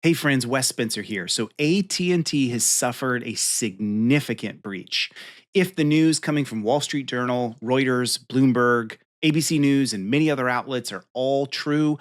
Hey friends, Wes Spencer here. So AT&T has suffered a significant breach. If the news coming from Wall Street Journal, Reuters, Bloomberg, ABC News, and many other outlets are all true,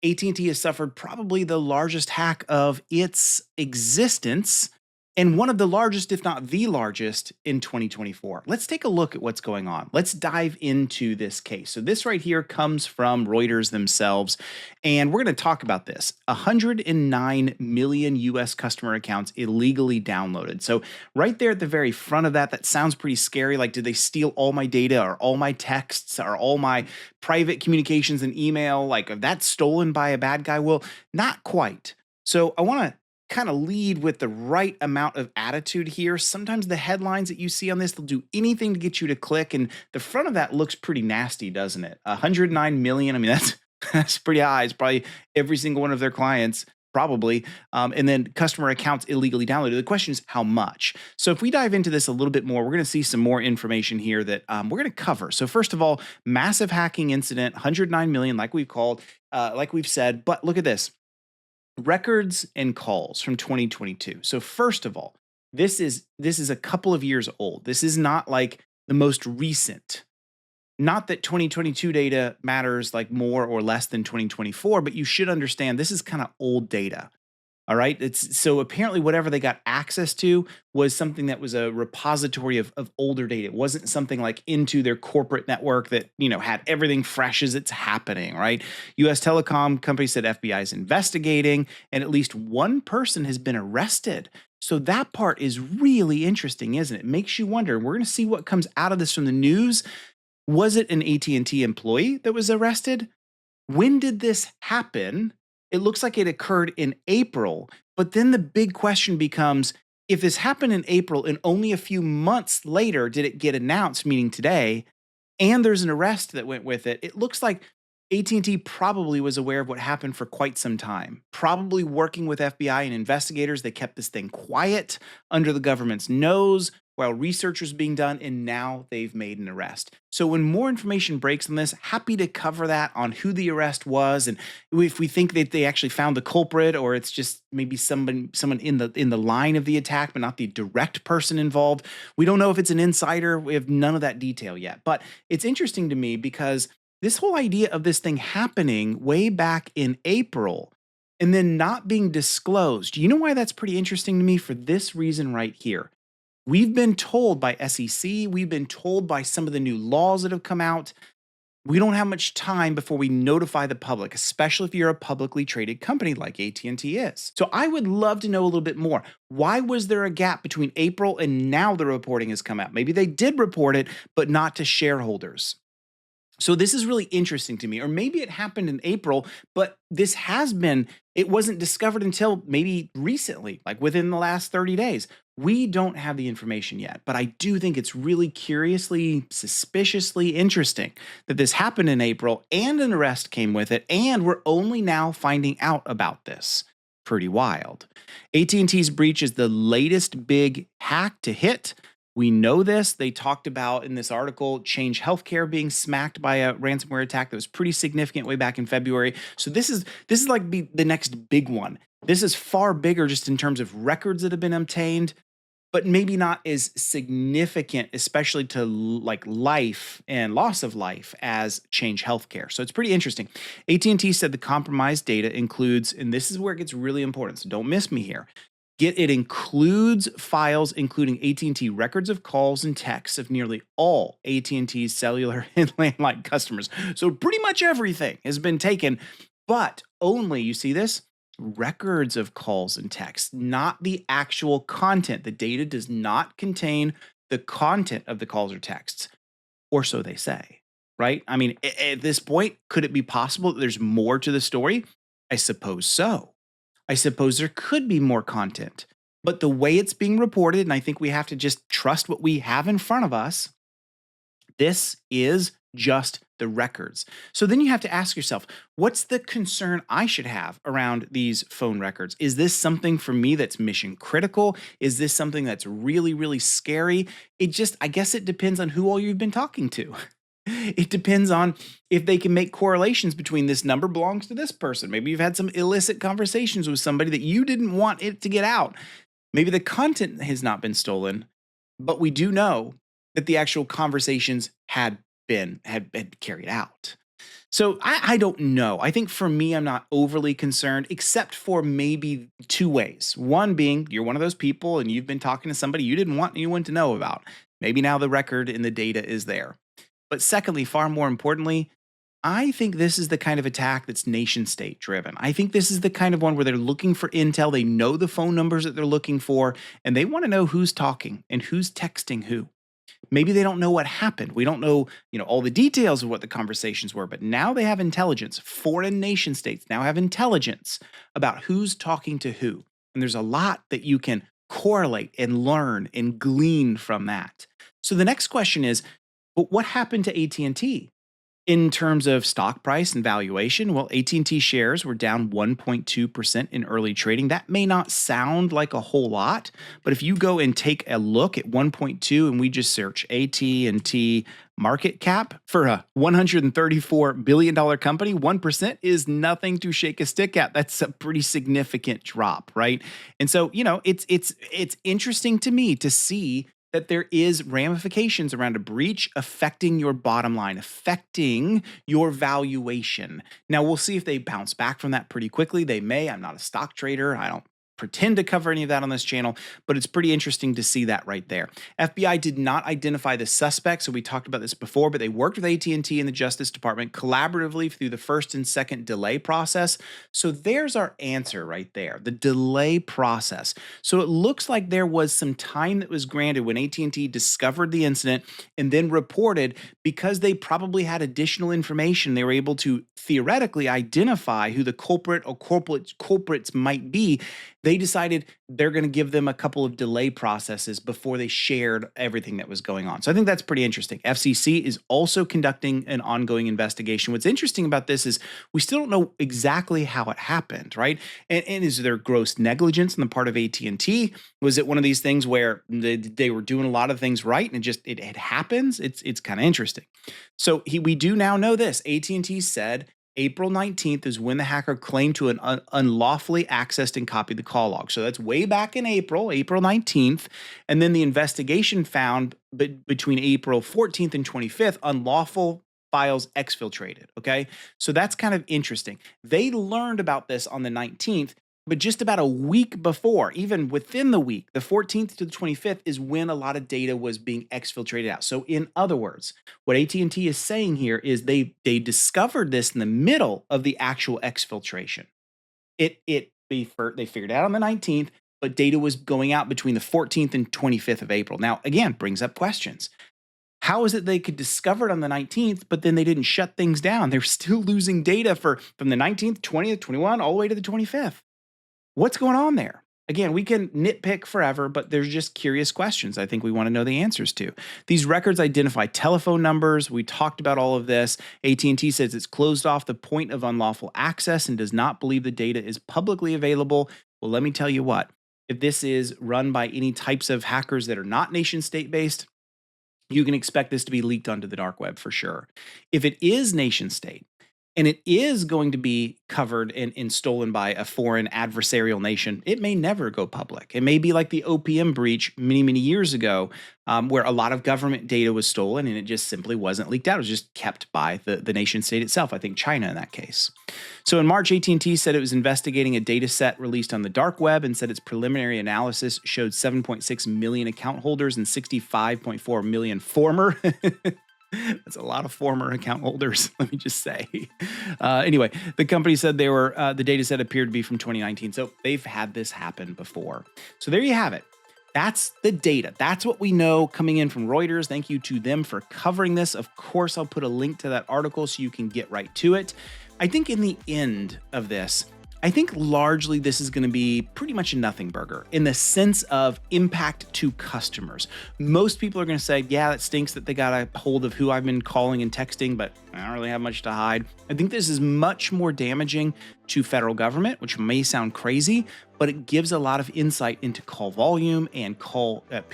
AT&T has suffered probably the largest hack of its existence and one of the largest, if not the largest, in 2024. Let's take a look at what's going on. Let's dive into this case. So this right here comes from Reuters themselves. And we're going to talk about this. 109 million US customer accounts illegally downloaded. So, right there at the very front of that, that sounds pretty scary. Like, did they steal all my data or all my texts or all my private communications and email? Like, if that's stolen by a bad guy? Well, not quite. So, I want to kind of lead with the right amount of attitude here. Sometimes the headlines that you see on this, they'll do anything to get you to click. And the front of that looks pretty nasty, doesn't it? 109 million. I mean, that's pretty high. It's probably every single one of their clients, probably. And then customer accounts illegally downloaded. The question is how much? So if we dive into this a little bit more, we're going to see some more information here that we're going to cover. So first of all, massive hacking incident, 109 million, like we've said. But look at this. Records and calls from 2022. So first of all, this is a couple of years old. This is not like the most recent. Not that 2022 data matters like more or less than 2024, but you should understand this is kind of old data. All right. It's so apparently whatever they got access to was something that was a repository of older data. It wasn't something like into their corporate network that, had everything fresh as it's happening, right? US telecom company said FBI is investigating and at least one person has been arrested. So that part is really interesting, isn't it? It makes you wonder. We're going to see what comes out of this from the news. Was it an AT&T employee that was arrested? When did this happen? It looks like it occurred in April, but then the big question becomes, if this happened in April and only a few months later did it get announced, meaning today, and there's an arrest that went with it, it looks like AT&T probably was aware of what happened for quite some time. Probably working with FBI and investigators, they kept this thing quiet under the government's nose while research was being done, and now they've made an arrest. So when more information breaks on this, happy to cover that on who the arrest was, and if we think that they actually found the culprit, or it's just maybe someone in the line of the attack, but not the direct person involved. We don't know if it's an insider. We have none of that detail yet. But it's interesting to me because this whole idea of this thing happening way back in April and then not being disclosed. You know why that's pretty interesting to me? For this reason right here. We've been told by SEC, we've been told by some of the new laws that have come out, we don't have much time before we notify the public, especially if you're a publicly traded company like AT&T is. So I would love to know a little bit more. Why was there a gap between April and now the reporting has come out? Maybe they did report it, but not to shareholders. So this is really interesting to me. Or maybe it happened in April, but it wasn't discovered until maybe recently, like within the last 30 days. We don't have the information yet, but I do think it's really curiously, suspiciously interesting that this happened in April and an arrest came with it, and we're only now finding out about this. Pretty wild. AT&T's breach is the latest big hack to hit. We know this. They talked about in this article Change Healthcare being smacked by a ransomware attack that was pretty significant way back in February. So this is like the next big one. This is far bigger just in terms of records that have been obtained, but maybe not as significant, especially to like life and loss of life as Change Healthcare. So it's pretty interesting. AT&T said the compromised data includes, and this is where it gets really important, so don't miss me here. It includes files including AT&T records of calls and texts of nearly all AT&T's cellular and landline customers. So pretty much everything has been taken, but only, you see this? Records of calls and texts, not the actual content. The data does not contain the content of the calls or texts, or so they say, right? I mean, at this point, could it be possible that there's more to the story? I suppose so. I suppose there could be more content, but the way it's being reported, and I think we have to just trust what we have in front of us, this is just the records. So then you have to ask yourself, what's the concern I should have around these phone records? Is this something for me that's mission critical? Is this something that's really, really scary? I guess it depends on who all you've been talking to. It depends on if they can make correlations between this number belongs to this person. Maybe you've had some illicit conversations with somebody that you didn't want it to get out. Maybe the content has not been stolen, but we do know that the actual conversations had been carried out. So I don't know. I think for me, I'm not overly concerned, except for maybe two ways. One being you're one of those people and you've been talking to somebody you didn't want anyone to know about. Maybe now the record and the data is there. But secondly, far more importantly, I think this is the kind of attack that's nation state driven. I think this is the kind of one where they're looking for intel. They know the phone numbers that they're looking for, and they want to know who's talking and who's texting who. Maybe they don't know what happened. We don't know, all the details of what the conversations were, but now they have intelligence. Foreign nation states now have intelligence about who's talking to who. And there's a lot that you can correlate and learn and glean from that. So the next question is, but what happened to AT&T? In terms of stock price and valuation, well, AT&T shares were down 1.2% in early trading. That may not sound like a whole lot, but if you go and take a look at 1.2 and we just search AT&T market cap for a $134 billion company, 1% is nothing to shake a stick at. That's a pretty significant drop, right? And so, it's interesting to me to see that there is ramifications around a breach affecting your bottom line, affecting your valuation. Now, we'll see if they bounce back from that pretty quickly. They may. I'm not a stock trader. I don't pretend to cover any of that on this channel, but it's pretty interesting to see that right there. FBI did not identify the suspect, so we talked about this before, but they worked with AT&T and the Justice Department collaboratively through the first and second delay process. So there's our answer right there, the delay process. So it looks like there was some time that was granted when AT&T discovered the incident and then reported, because they probably had additional information. They were able to theoretically identify who the culprit or culprits might be. They decided they're going to give them a couple of delay processes before they shared everything that was going on. So I think that's pretty interesting. FCC is also conducting an ongoing investigation. What's interesting about this is we still don't know exactly how it happened, right? And is there gross negligence on the part of AT&T? Was it one of these things where they were doing a lot of things right and it happens? It's kind of interesting. So we do now know this. AT&T said April 19th is when the hacker claimed to unlawfully accessed and copied the call log. So that's way back in April 19th. And then the investigation found between April 14th and 25th, unlawful files exfiltrated. Okay. So that's kind of interesting. They learned about this on the 19th, but just about a week before, even within the week, the 14th to the 25th is when a lot of data was being exfiltrated out. So in other words, what AT&T is saying here is they discovered this in the middle of the actual exfiltration. They figured it out on the 19th, but data was going out between the 14th and 25th of April. Now, again, brings up questions. How is it they could discover it on the 19th, but then they didn't shut things down? They're still losing data from the 19th, 20th, 21, all the way to the 25th. What's going on there? Again, we can nitpick forever, but there's just curious questions I think we want to know the answers to. These records identify telephone numbers. We talked about all of this. AT&T says it's closed off the point of unlawful access and does not believe the data is publicly available. Well, let me tell you what. If this is run by any types of hackers that are not nation state based, you can expect this to be leaked onto the dark web for sure. If it is nation state, and it is going to be covered and stolen by a foreign adversarial nation, it may never go public. It may be like the OPM breach many, many years ago, where a lot of government data was stolen and it just simply wasn't leaked out. It was just kept by the nation state itself, I think China in that case. So in March, AT&T said it was investigating a data set released on the dark web and said its preliminary analysis showed 7.6 million account holders and 65.4 million former That's a lot of former account holders, let me just say. Anyway, the company said the data set appeared to be from 2019. So they've had this happen before. So there you have it. That's the data. That's what we know coming in from Reuters. Thank you to them for covering this. Of course, I'll put a link to that article so you can get right to it. I think in the end of this, I think largely this is going to be pretty much a nothing burger in the sense of impact to customers. Most people are going to say, yeah, that stinks that they got a hold of who I've been calling and texting, but I don't really have much to hide. I think this is much more damaging to federal government, which may sound crazy, but it gives a lot of insight into call volume and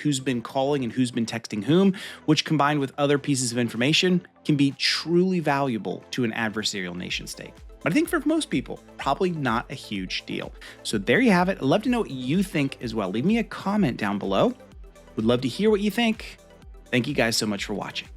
who's been calling and who's been texting whom, which combined with other pieces of information can be truly valuable to an adversarial nation state. But I think for most people, probably not a huge deal. So there you have it. I'd love to know what you think as well. Leave me a comment down below. Would love to hear what you think. Thank you guys so much for watching.